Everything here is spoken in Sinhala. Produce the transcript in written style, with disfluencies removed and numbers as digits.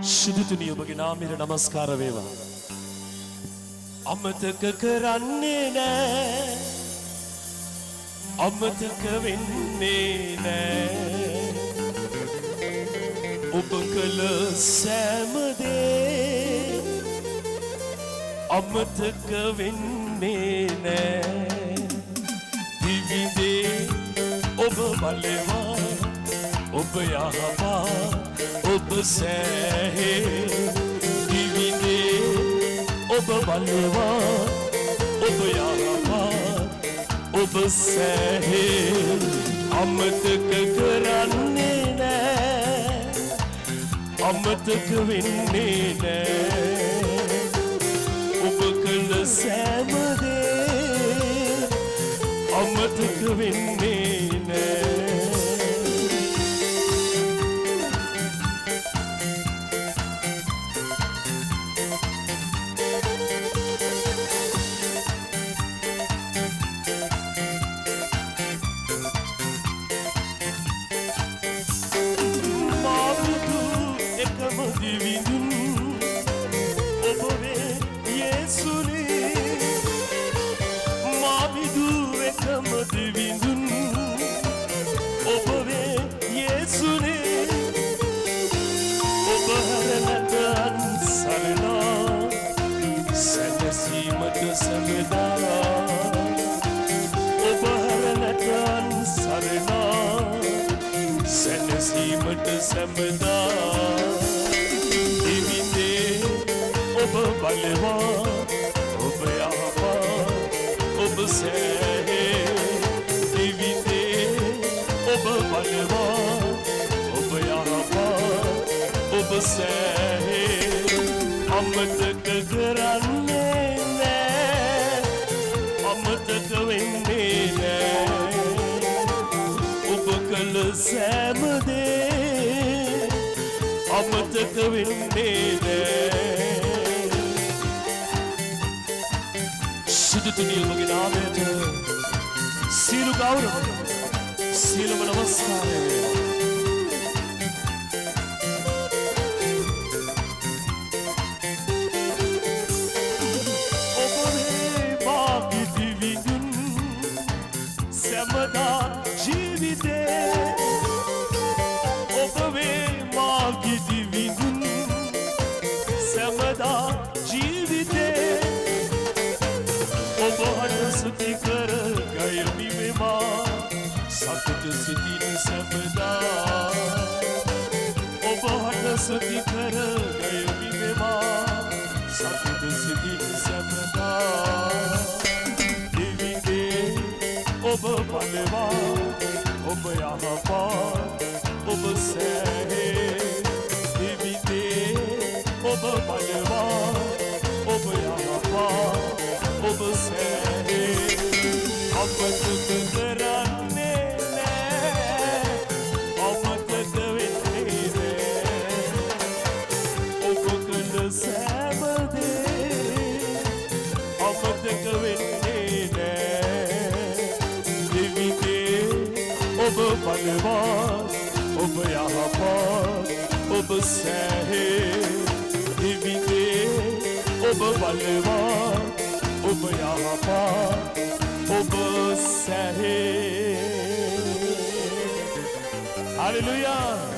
ශුදුතුනිය ඔබගේ නාමයට නමස්කාර වේවා. අමතක කරන්නේ නෑ, අමතක වෙන්නේ නෑ. ඔබ කළ සෑම දේ අමතක වෙන්නේ නෑ. දිවිදේ ඔබ බලවා, ඔබ යහපා, ඔබ සෑහේ. දිවිදේ ඔබ බලවා, ඔබ යහපා, ඔබ සෑහේ. අමතක කරන්නේ නෑ, අමතක වෙන්නේ නෑ. ඔබ කළ සෑම දේ අමතක වෙන්නේ නෑ. ඔබ බලවා, ඔබ යහපා, ඔබ සෑහේ. දිවිදේ ඔබ බලවා, ඔබ යහපා, ඔබ සෑහේ. අමතක කරන්නේ නෑ, අමතක වෙන්නේ නෑ. ඔබ කළ සෑම දේ අමතක වෙන්නේ නෑ. ශුදුතුනිය ඔබගේ නාමයට සියලු ගෞරව, සියලුම නමස්කාරය වේවා. ඔබේ මාගේ දිවිදුන් සැමදා ජීවිතේ. ඔබේ මාගේ දිවිදුන් සැමදා ජීවිතේ. ඔබ හට සුති කර ගයමි වෙමා, සතුට සිතින් සැමදා. ඔබ හට සුති කර ගයමි වෙමා, සතුට සිතින් සැමදා. දිවිදේ ඔබ බලවා, ඔබ යහපා, ඔබ සෑහේ. දිවිදේ ඔබ බලවා, ඔබ යහපා, ඔබ සෑහේ. අමතක කරන්නේ නෑ, අමතක වෙන්නේ නෑ. ඔබ කළ සෑම දේ අමතක වෙන්නේ නෑ. දිවිදේ ඔබ බලවා, ඔබ යහපා, ඔබ සෑහේ. දිවිදේ ඔබ බලවා, ඔබ යහපා, ඔබ සෑහේ. හල්ලෙලූයා.